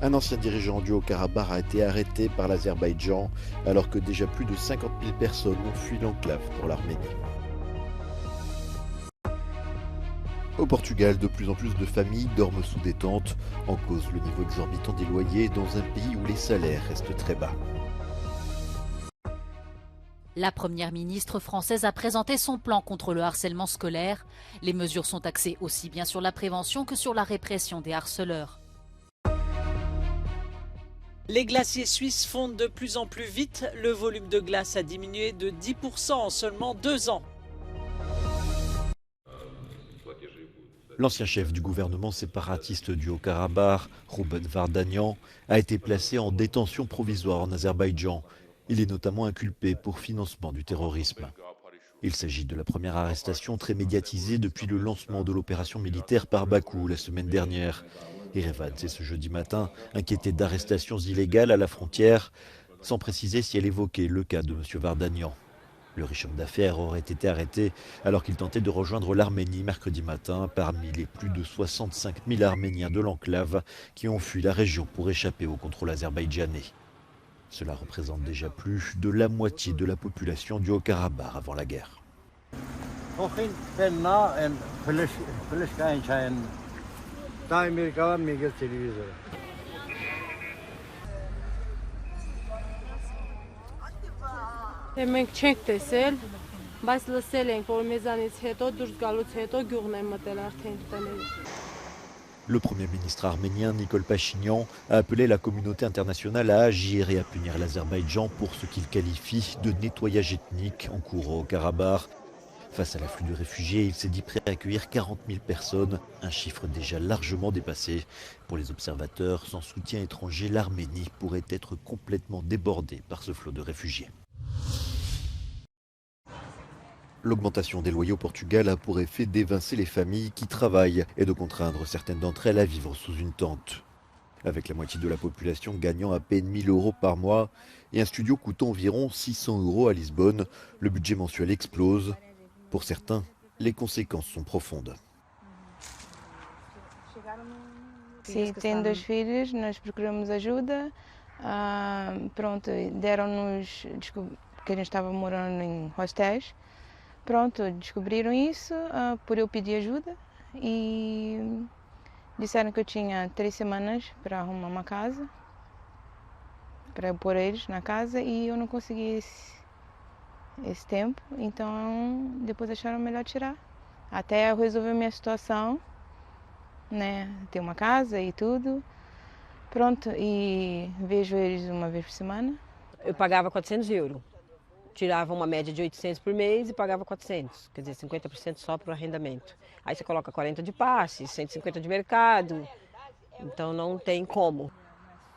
Un ancien dirigeant du Haut-Karabakh a été arrêté par l'Azerbaïdjan alors que déjà plus de 50 000 personnes ont fui l'enclave pour l'Arménie. Au Portugal, de plus en plus de familles dorment sous des tentes, en cause le niveau exorbitant des loyers dans un pays où les salaires restent très bas. La première ministre française a présenté son plan contre le harcèlement scolaire. Les mesures sont axées aussi bien sur la prévention que sur la répression des harceleurs. Les glaciers suisses fondent de plus en plus vite. Le volume de glace a diminué de 10% en seulement 2 ans. L'ancien chef du gouvernement séparatiste du Haut-Karabakh, Rouben Vardanian, a été placé en détention provisoire en Azerbaïdjan. Il est notamment inculpé pour financement du terrorisme. Il s'agit de la première arrestation très médiatisée depuis le lancement de l'opération militaire par Bakou la semaine dernière. Erevan s'est ce jeudi matin inquiété d'arrestations illégales à la frontière, sans préciser si elle évoquait le cas de M. Vardanian. Le riche homme d'affaires aurait été arrêté alors qu'il tentait de rejoindre l'Arménie mercredi matin parmi les plus de 65 000 Arméniens de l'enclave qui ont fui la région pour échapper au contrôle azerbaïdjanais. Cela représente déjà plus de la moitié de la population du Haut-Karabakh avant la guerre. Մենք չենք տեսել, բայց լսել ենք, որ մեզանից հետո դուրս գալուց հետո գյուղն են մտել արդեն տների։ Le Premier ministre arménien Nikol Pachinian a appelé la communauté internationale à agir et à punir l'Azerbaïdjan pour ce qu'il qualifie de nettoyage ethnique en cours au Karabakh. Face à l'afflux de réfugiés, il s'est dit prêt à accueillir 40 000 personnes, un chiffre déjà largement dépassé. Pour les observateurs, sans soutien étranger, l'Arménie pourrait être complètement débordée par ce flot de réfugiés. L'augmentation des loyers au Portugal a pour effet d'évincer les familles qui travaillent et de contraindre certaines d'entre elles à vivre sous une tente. Avec la moitié de la population gagnant à peine 1 000 € par mois et un studio coûtant environ 600 € à Lisbonne, le budget mensuel explose. Pour certains, les conséquences sont profondes. Sim, tenho 2 filhos, nós procuramos ajuda. Pronto, deram-nos, porque a gente estava morando em hostéis. Pronto, descobriram isso por eu pedir ajuda e disseram que eu tinha 3 semanas para arrumar uma casa, para eu pôr eles na casa e eu não consegui esse tempo, então depois acharam melhor tirar. Até eu resolver minha situação, né, ter uma casa e tudo, pronto, e vejo eles uma vez por semana. Eu pagava 400 €. Tirava uma média de 800 por mês e pagava 400, quer dizer, 50% só para o arrendamento. Aí você coloca 40 de passe, 150 de mercado, então não tem como.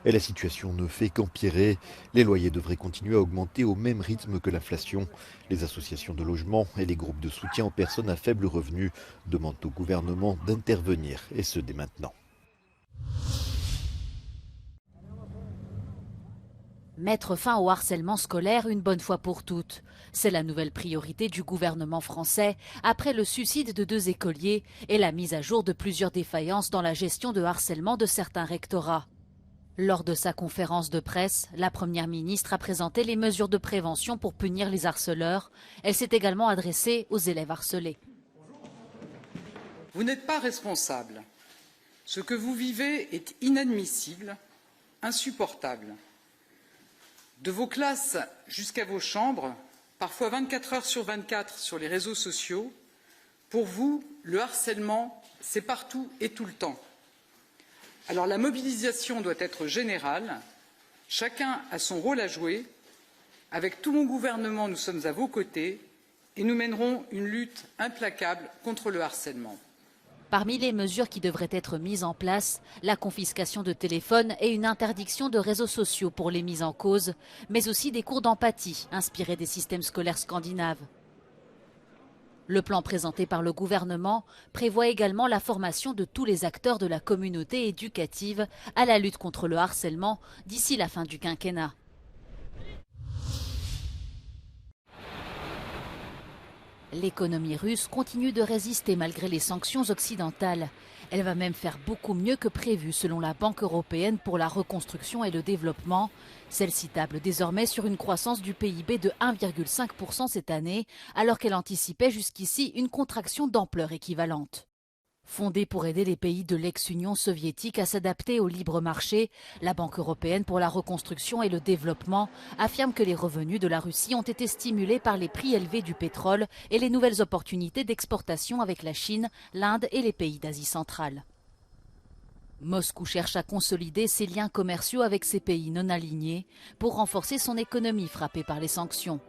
Et la situation ne fait qu'empirer. Les loyers devraient continuer à augmenter au même rythme que l'inflation. Les associations de logement et les groupes de soutien aux personnes à faible revenu demandent au gouvernement d'intervenir, et ce dès maintenant. Mettre fin au harcèlement scolaire une bonne fois pour toutes. C'est la nouvelle priorité du gouvernement français après le suicide de 2 écoliers et la mise à jour de plusieurs défaillances dans la gestion de harcèlement de certains rectorats. Lors de sa conférence de presse, la première ministre a présenté les mesures de prévention pour punir les harceleurs. Elle s'est également adressée aux élèves harcelés. Vous n'êtes pas responsable. Ce que vous vivez est inadmissible, insupportable. De vos classes jusqu'à vos chambres, parfois 24 heures sur 24 sur les réseaux sociaux, pour vous, le harcèlement, c'est partout et tout le temps. Alors la mobilisation doit être générale, chacun a son rôle à jouer. Avec tout mon gouvernement, nous sommes à vos côtés et nous mènerons une lutte implacable contre le harcèlement. Parmi les mesures qui devraient être mises en place, la confiscation de téléphones et une interdiction de réseaux sociaux pour les mises en cause, mais aussi des cours d'empathie inspirés des systèmes scolaires scandinaves. Le plan présenté par le gouvernement prévoit également la formation de tous les acteurs de la communauté éducative à la lutte contre le harcèlement d'ici la fin du quinquennat. L'économie russe continue de résister malgré les sanctions occidentales. Elle va même faire beaucoup mieux que prévu selon la Banque européenne pour la reconstruction et le développement. Celle-ci table désormais sur une croissance du PIB de 1,5% cette année, alors qu'elle anticipait jusqu'ici une contraction d'ampleur équivalente. Fondée pour aider les pays de l'ex-Union soviétique à s'adapter au libre marché, la Banque européenne pour la reconstruction et le développement affirme que les revenus de la Russie ont été stimulés par les prix élevés du pétrole et les nouvelles opportunités d'exportation avec la Chine, l'Inde et les pays d'Asie centrale. Moscou cherche à consolider ses liens commerciaux avec ces pays non alignés pour renforcer son économie frappée par les sanctions.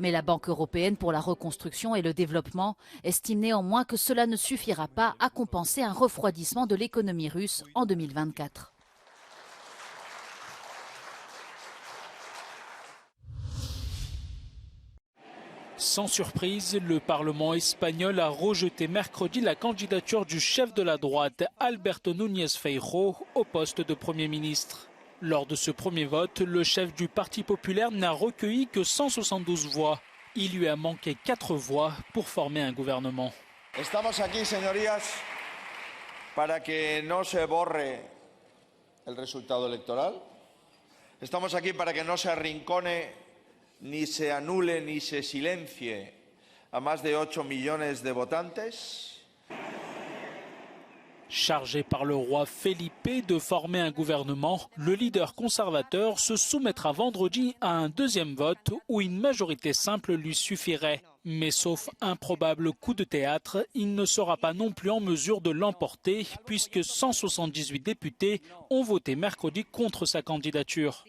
Mais la Banque européenne pour la reconstruction et le développement estime néanmoins que cela ne suffira pas à compenser un refroidissement de l'économie russe en 2024. Sans surprise, le Parlement espagnol a rejeté mercredi la candidature du chef de la droite, Alberto Núñez Feijóo, au poste de Premier ministre. Lors de ce premier vote, le chef du Parti populaire n'a recueilli que 172 voix. Il lui a manqué 4 voix pour former un gouvernement. Estamos aquí, señorías, para que no se borre el resultado electoral. Estamos aquí para que no se arrincone, ni se anule, ni se silencie a más de 8 millones de votantes. Chargé par le roi Felipe de former un gouvernement, le leader conservateur se soumettra vendredi à un deuxième vote où une majorité simple lui suffirait. Mais sauf un probable coup de théâtre, il ne sera pas non plus en mesure de l'emporter puisque 178 députés ont voté mercredi contre sa candidature.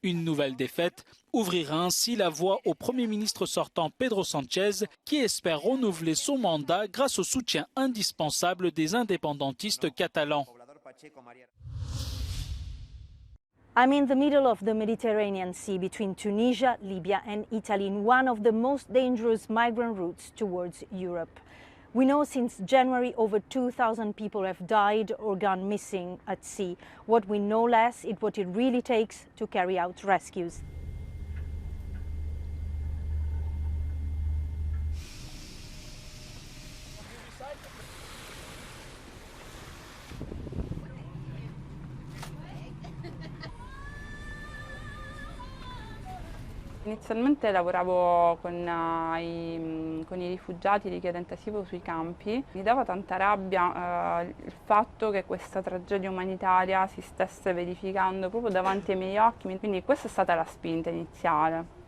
Une nouvelle défaite ouvrira ainsi la voie au Premier ministre sortant Pedro Sánchez qui espère renouveler son mandat grâce au soutien indispensable des indépendantistes catalans. I'm in the middle of the Mediterranean Sea between Tunisia, Libya and Italy in one of the most dangerous migrant routes towards Europe. We know since January over 2,000 people have died or gone missing at sea. What we know less is what it really takes to carry out rescues. Inizialmente lavoravo con i rifugiati, richiedenti asilo sui campi. Mi dava tanta rabbia il fatto che questa tragedia umanitaria si stesse verificando proprio davanti ai miei occhi, quindi questa è stata la spinta iniziale.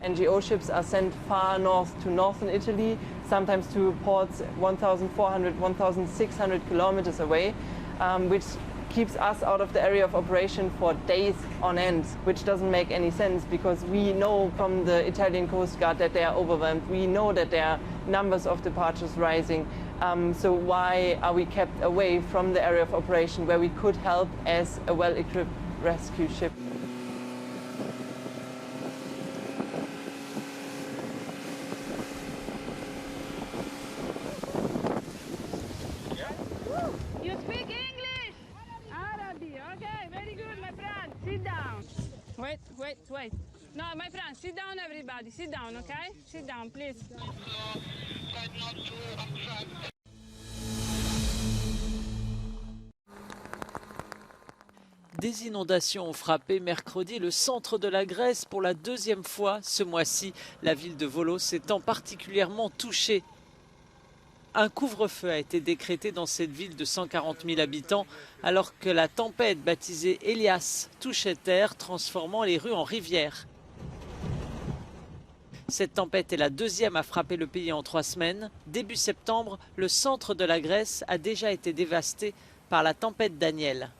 NGO ships are sent far north to northern Italy, sometimes to ports 1,400, 1,600 kilometers away, which keeps us out of the area of operation for days on end, which doesn't make any sense because we know from the Italian Coast Guard that they are overwhelmed. We know that there are numbers of departures rising. So why are we kept away from the area of operation where we could help as a well-equipped rescue ship? You speak English? Arabic, okay, very good, my friend. Sit down. Wait. No, my friend, sit down, everybody. Sit down, okay? Sit down, please. Des inondations ont frappé mercredi le centre de la Grèce pour la deuxième fois ce mois-ci. La ville de Volos étant particulièrement touchée. Un couvre-feu a été décrété dans cette ville de 140 000 habitants alors que la tempête baptisée Elias touchait terre, transformant les rues en rivières. Cette tempête est la deuxième à frapper le pays en 3 semaines. Début septembre, le centre de la Grèce a déjà été dévasté par la tempête Daniel.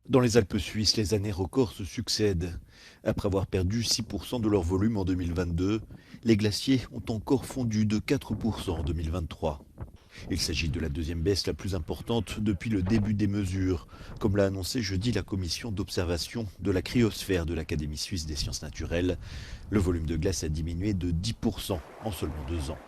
Dans les Alpes suisses, les années records se succèdent. Après avoir perdu 6% de leur volume en 2022, les glaciers ont encore fondu de 4% en 2023. Il s'agit de la deuxième baisse la plus importante depuis le début des mesures, comme l'a annoncé jeudi la commission d'observation de la cryosphère de l'Académie suisse des sciences naturelles. Le volume de glace a diminué de 10% en seulement 2 ans.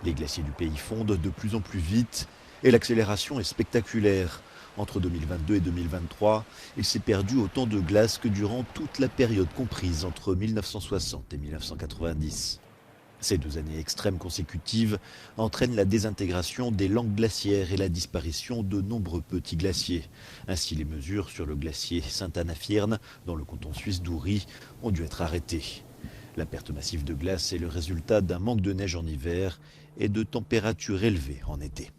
Les glaciers du pays fondent de plus en plus vite et l'accélération est spectaculaire. Entre 2022 et 2023, il s'est perdu autant de glace que durant toute la période comprise entre 1960 et 1990. Ces 2 années extrêmes consécutives entraînent la désintégration des langues glaciaires et la disparition de nombreux petits glaciers. Ainsi, les mesures sur le glacier Sainte-Anne-à-Firne, dans le canton suisse d'Uri, ont dû être arrêtées. La perte massive de glace est le résultat d'un manque de neige en hiver et de températures élevées en été.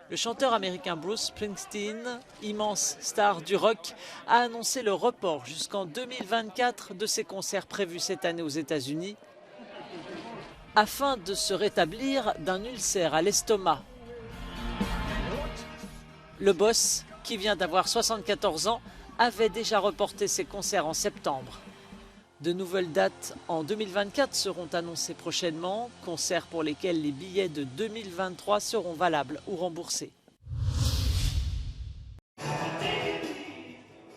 Le chanteur américain Bruce Springsteen, immense star du rock, a annoncé le report jusqu'en 2024 de ses concerts prévus cette année aux États-Unis afin de se rétablir d'un ulcère à l'estomac. Le boss, qui vient d'avoir 74 ans, avait déjà reporté ses concerts en septembre. De nouvelles dates en 2024 seront annoncées prochainement, concerts pour lesquels les billets de 2023 seront valables ou remboursés.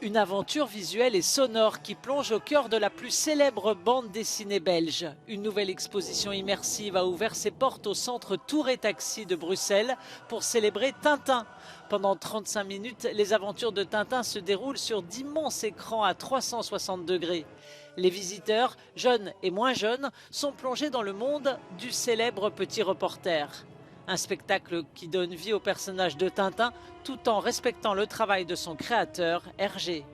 Une aventure visuelle et sonore qui plonge au cœur de la plus célèbre bande dessinée belge. Une nouvelle exposition immersive a ouvert ses portes au centre Tour et Taxi de Bruxelles pour célébrer Tintin. Pendant 35 minutes, les aventures de Tintin se déroulent sur d'immenses écrans à 360 degrés. Les visiteurs, jeunes et moins jeunes, sont plongés dans le monde du célèbre petit reporter. Un spectacle qui donne vie au personnage de Tintin tout en respectant le travail de son créateur, Hergé.